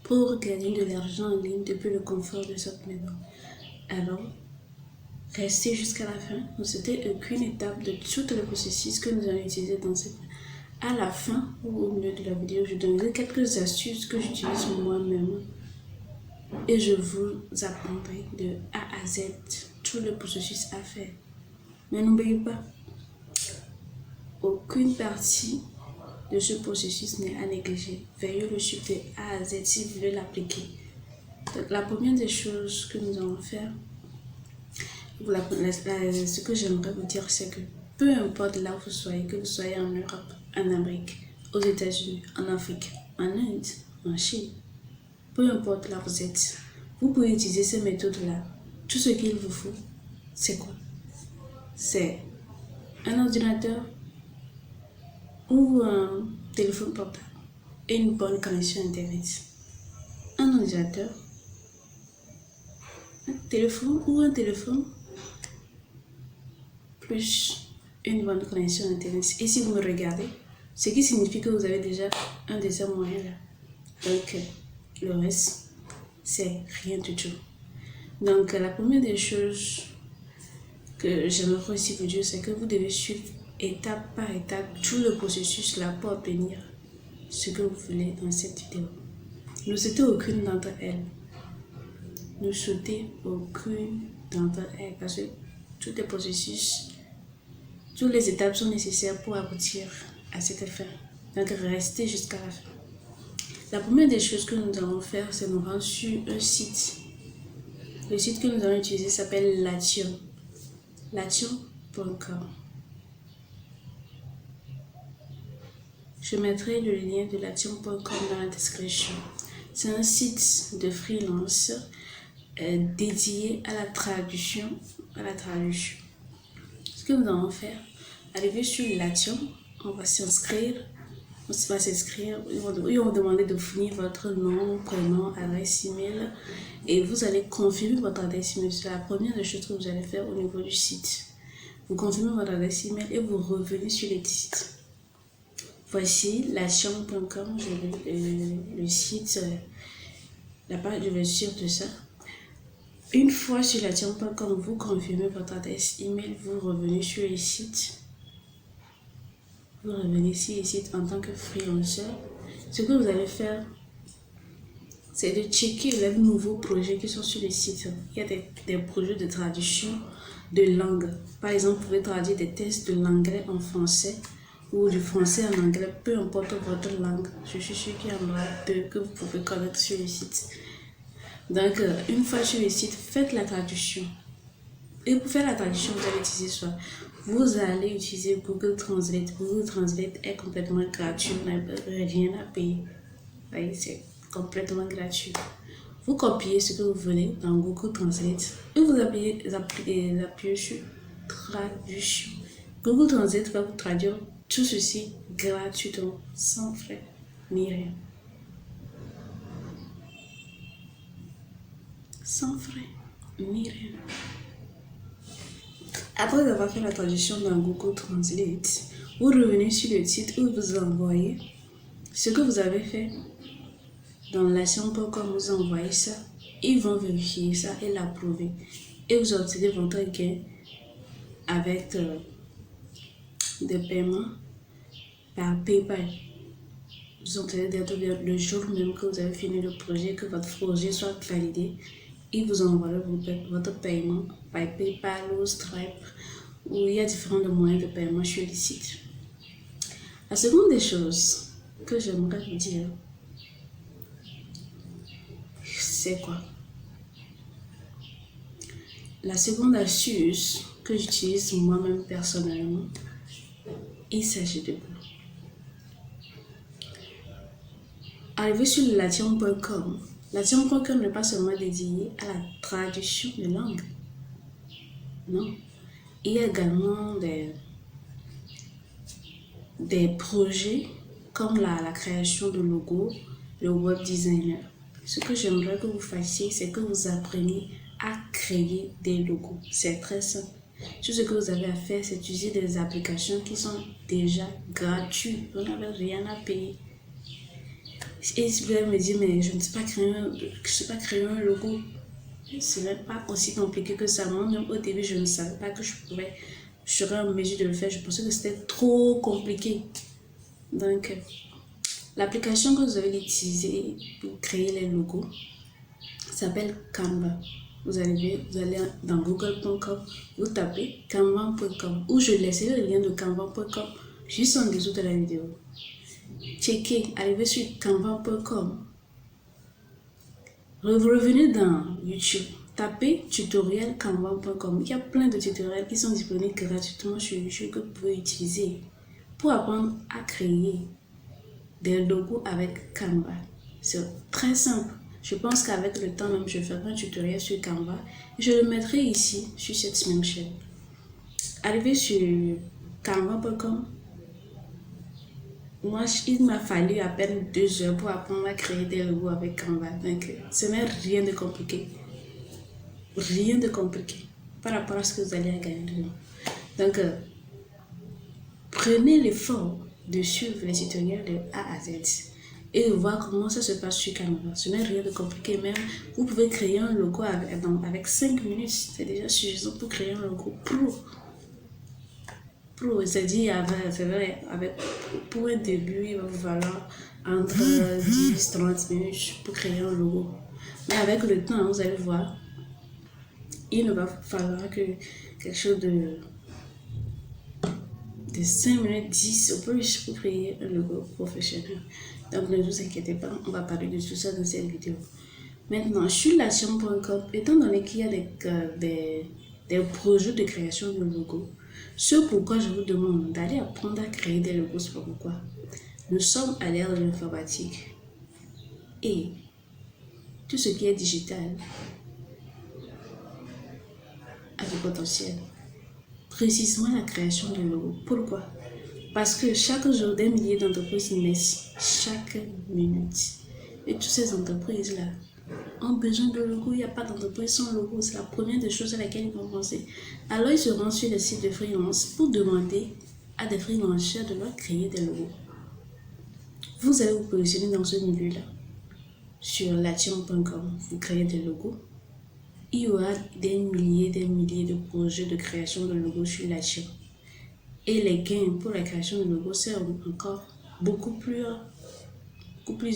pour gagner de l'argent en ligne depuis le confort de cette maison. Alors, restez jusqu'à la fin. Ne c'était aucune étape de tout le processus que nous allons utiliser dans cette. À la fin ou au milieu de la vidéo, je donnerai quelques astuces que j'utilise moi-même et je vous apprendrai de A à Z tout le processus à faire. Mais n'oubliez pas, aucune partie de ce processus n'est à négliger. Veillez le suivre de A à Z si vous voulez l'appliquer. Donc, la première des choses que nous allons faire, ce que j'aimerais vous dire, c'est que peu importe là où vous soyez, que vous soyez en Europe, en Amérique, aux États-Unis, en Afrique, en Inde, en Chine, peu importe là où vous êtes, vous pouvez utiliser ces méthodes-là. Tout ce qu'il vous faut, c'est quoi? C'est un ordinateur ou un téléphone portable et une bonne connexion Internet. Un ordinateur, un téléphone plus une bonne connexion Internet. Et si vous me regardez, ce qui signifie que vous avez déjà un de ces moyens-là. Donc, le reste, c'est rien du tout. Donc, la première des choses que j'aimerais aussi vous dire, c'est que vous devez suivre étape par étape tout le processus là pour obtenir ce que vous voulez dans cette vidéo. Ne sautez aucune d'entre elles. Ne sautez aucune d'entre elles parce que tout le processus, toutes les étapes sont nécessaires pour aboutir à cette fin. Donc, restez jusqu'à la fin. La première des choses que nous allons faire, c'est nous rendre sur un site. Le site que nous allons utiliser s'appelle Latium. Latium.com. Je mettrai le lien de Latium.com dans la description. C'est un site de freelance dédié à la traduction. Ce que nous allons faire, arriver sur Latium, on va s'inscrire. Ils vont demander de fournir votre nom, prénom, adresse email et vous allez confirmer votre adresse email. C'est la première des choses que vous allez faire au niveau du site. Vous confirmez votre adresse email et vous revenez sur le site. Voici latium.com, le site, la page de lecture de ça. Une fois sur latium.com, vous confirmez votre adresse email, vous revenez sur le site. Vous revenez sur le site en tant que freelancer. Ce que vous allez faire, c'est de checker les nouveaux projets qui sont sur le site. Il y a des projets de traduction de langue. Par exemple, vous pouvez traduire des tests de l'anglais en français ou du français en anglais, peu importe votre langue. Je suis sûre qu'il y en aura deux que vous pouvez connaître sur le site. Donc, une fois sur le site, faites la traduction. Et pour faire la traduction, vous allez utiliser soit vous allez utiliser Google Translate. Google Translate est complètement gratuit, vous n'avez rien à payer. Voyez, c'est complètement gratuit. Vous copiez ce que vous voulez dans Google Translate et vous appuyez sur traduction. Google Translate va vous traduire tout ceci gratuitement, sans frais ni rien. Sans frais ni rien. Après avoir fait la traduction dans Google Translate, vous revenez sur le site où vous envoyez ce que vous avez fait dans latium.com, vous envoyez ça, ils vont vérifier ça et l'approuver. Et vous obtenez votre gain avec des paiements par PayPal. Vous obtenez le jour même que vous avez fini le projet, que votre projet soit validé. Ils vous envoient votre paiement par PayPal ou Stripe, où il y a différents moyens de paiement sur le site. La seconde des choses que j'aimerais vous dire, c'est quoi? La seconde astuce que j'utilise moi-même personnellement, il s'agit de vous. Arrivé sur latium.com, latium.com n'est pas seulement dédié à la traduction de langue. Non. Il y a également des projets comme la création de logos, le web designer. Ce que j'aimerais que vous fassiez, c'est que vous appreniez à créer des logos. C'est très simple. Tout ce que vous avez à faire, c'est utiliser des applications qui sont déjà gratuites. Vous n'avez rien à payer. Et si vous allez me dire, mais je ne sais pas créer un logo. Ce n'est pas aussi compliqué que ça. Moi-même, au début, je ne savais pas que je serais en mesure de le faire. Je pensais que c'était trop compliqué. Donc, l'application que vous allez utiliser pour créer les logos s'appelle Canva. Vous allez dans google.com, vous tapez canva.com ou je laisserai le lien de canva.com juste en dessous de la vidéo. Checkez, arrivez sur canva.com. Revenez dans YouTube, tapez tutoriel canva.com. Il y a plein de tutoriels qui sont disponibles gratuitement sur YouTube que vous pouvez utiliser pour apprendre à créer des logos avec Canva. C'est très simple. Je pense qu'avec le temps même, je ferai un tutoriel sur Canva et je le mettrai ici sur cette même chaîne. Arrivé sur canva.com, moi, il m'a fallu à peine 2 heures pour apprendre à créer des logos avec Canva. Donc, ce n'est rien de compliqué. Rien de compliqué par rapport à ce que vous allez gagner dedans. Donc, prenez l'effort de suivre les tutoriels de A à Z et de voir comment ça se passe sur Canva. Ce n'est rien de compliqué. Même, vous pouvez créer un logo avec 5 minutes. C'est déjà suffisant pour créer un logo pro. C'est-à-dire, pour un début, il va vous falloir entre 10-30 minutes pour créer un logo. Mais avec le temps, vous allez voir, il ne va falloir que quelque chose de 5 minutes, 10 au plus pour créer un logo professionnel. Donc ne vous inquiétez pas, on va parler de tout ça dans cette vidéo. Maintenant, sur lacham.com, étant donné qu'il y a des projets de création de logos, ce pourquoi je vous demande d'aller apprendre à créer des logos, c'est pourquoi nous sommes à l'ère de l'informatique et tout ce qui est digital a du potentiel. Précisément la création de logos. Pourquoi? Parce que chaque jour, des milliers d'entreprises naissent chaque minute. Et toutes ces entreprises-là ont besoin de logos. Il n'y a pas d'entreprise sans logo. C'est la première des choses à laquelle ils vont penser. Alors, ils se rendent sur les sites de freelance pour demander à des freelancers de leur créer des logos. Vous allez vous positionner dans ce milieu-là. Sur lacham.com, vous créez des logos. Il y aura des milliers de projets de création de logos sur Lacham. Et les gains pour la création de logos, c'est encore beaucoup plus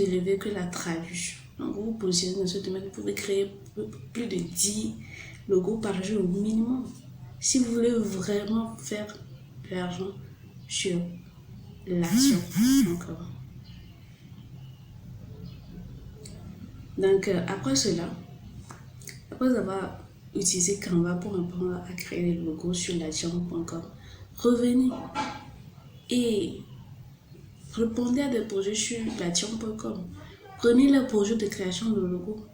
élevé que la traduction. Donc, vous vous positionnez dans ce domaine, vous pouvez créer plus de 10 logos par jour au minimum. Si vous voulez vraiment faire de l'argent sur Lacham.com. Donc, après cela, après avoir utilisé Canva pour apprendre à créer des logos sur lacham.com, revenez et répondez à des projets sur lacham.com. Prenez les projets de création de logos,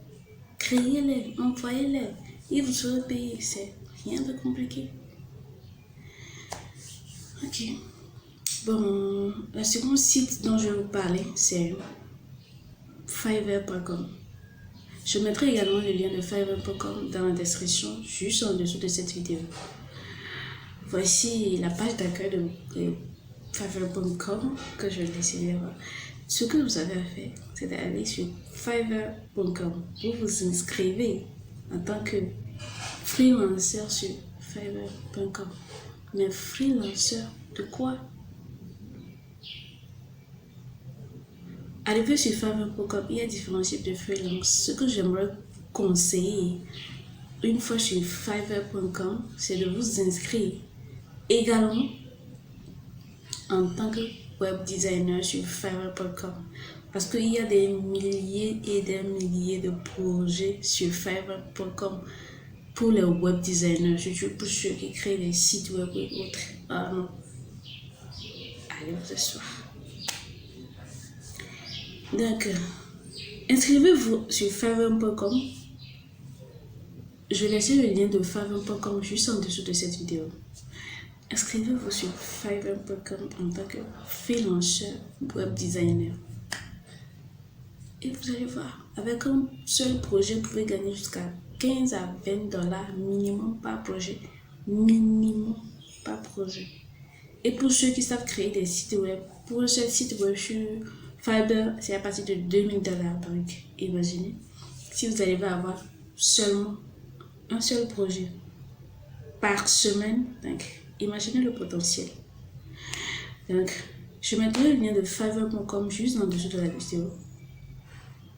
créez-les, envoyez-les et vous serez payé. C'est rien de compliqué. Ok. Bon, le second site dont je vais vous parler, c'est Fiverr.com. Je mettrai également le lien de Fiverr.com dans la description, juste en dessous de cette vidéo. Voici la page d'accueil de Fiverr.com que je vais décider de voir. Ce que vous avez à faire, c'est d'aller sur Fiverr.com. Vous vous inscrivez en tant que freelancer sur Fiverr.com. Mais freelancer de quoi? Arrivé sur Fiverr.com, il y a différents types de freelance. Ce que j'aimerais conseiller une fois sur Fiverr.com, c'est de vous inscrire également en tant que web designer sur Fiverr.com. Parce qu'il y a des milliers et des milliers de projets sur Fiverr.com pour les web designers, surtout pour ceux qui créent des sites web et autres. Ah non. Allez vous asseoir. Donc, inscrivez-vous sur Fiverr.com. Je vais laisser le lien de Fiverr.com juste en dessous de cette vidéo. Inscrivez-vous sur Fiverr.com en tant que freelancer web designer. Et vous allez voir, avec un seul projet, vous pouvez gagner jusqu'à 15 à 20 dollars minimum par projet. Minimum par projet. Et pour ceux qui savent créer des sites web, pour un seul site web sur Fiverr, c'est à partir de $2000. Donc, imaginez, si vous arrivez à avoir seulement un seul projet par semaine, donc, imaginez le potentiel. Donc, je mettrai le lien de fiverr.com juste en dessous de la vidéo.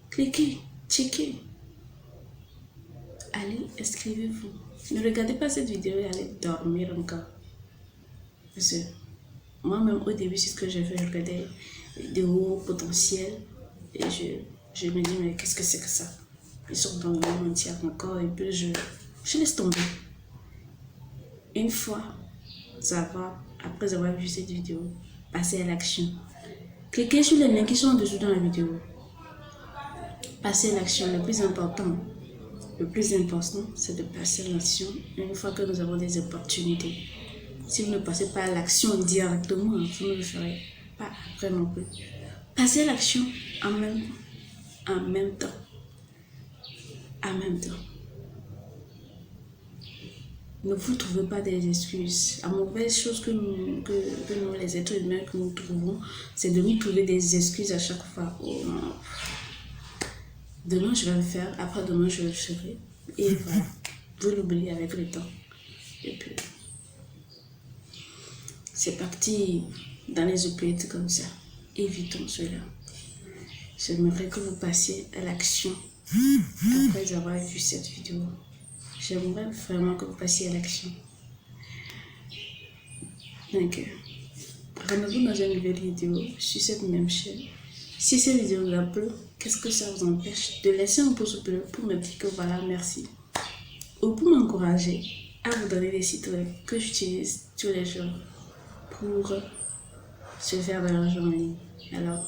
Cliquez, checkez. Allez, inscrivez-vous. Ne regardez pas cette vidéo et allez dormir encore. Parce que moi-même, au début, c'est ce que j'ai fait. Je regardais des hauts potentiels et je me dis, mais qu'est-ce que c'est que ça? Ils sont dans le monde entier encore et puis je laisse tomber. Une fois, après avoir vu cette vidéo, passez à l'action. Cliquez sur les liens qui sont en dessous dans la vidéo. Passez à l'action. Le plus important, c'est de passer à l'action une fois que nous avons des opportunités. Si vous ne passez pas à l'action directement, vous ne le ferez pas après non plus. Passez à l'action en même temps. Ne vous trouvez pas des excuses. La mauvaise chose que nous, les êtres humains, que nous trouvons, c'est de nous trouver des excuses à chaque fois. Oh non. Demain, je vais le faire. Après demain, je le ferai. Et voilà. Vous l'oubliez avec le temps. Et puis, c'est parti dans les oubliettes comme ça. Évitons cela. J'aimerais que vous passiez à l'action après avoir vu cette vidéo. J'aimerais vraiment que vous passiez à l'action. Donc, rendez-vous dans une nouvelle vidéo sur cette même chaîne. Si cette vidéo vous a plu, qu'est-ce que ça vous empêche de laisser un pouce bleu pour me dire que voilà, merci. Ou pour m'encourager à vous donner des sites web que j'utilise tous les jours pour se faire de l'argent en ligne. Alors,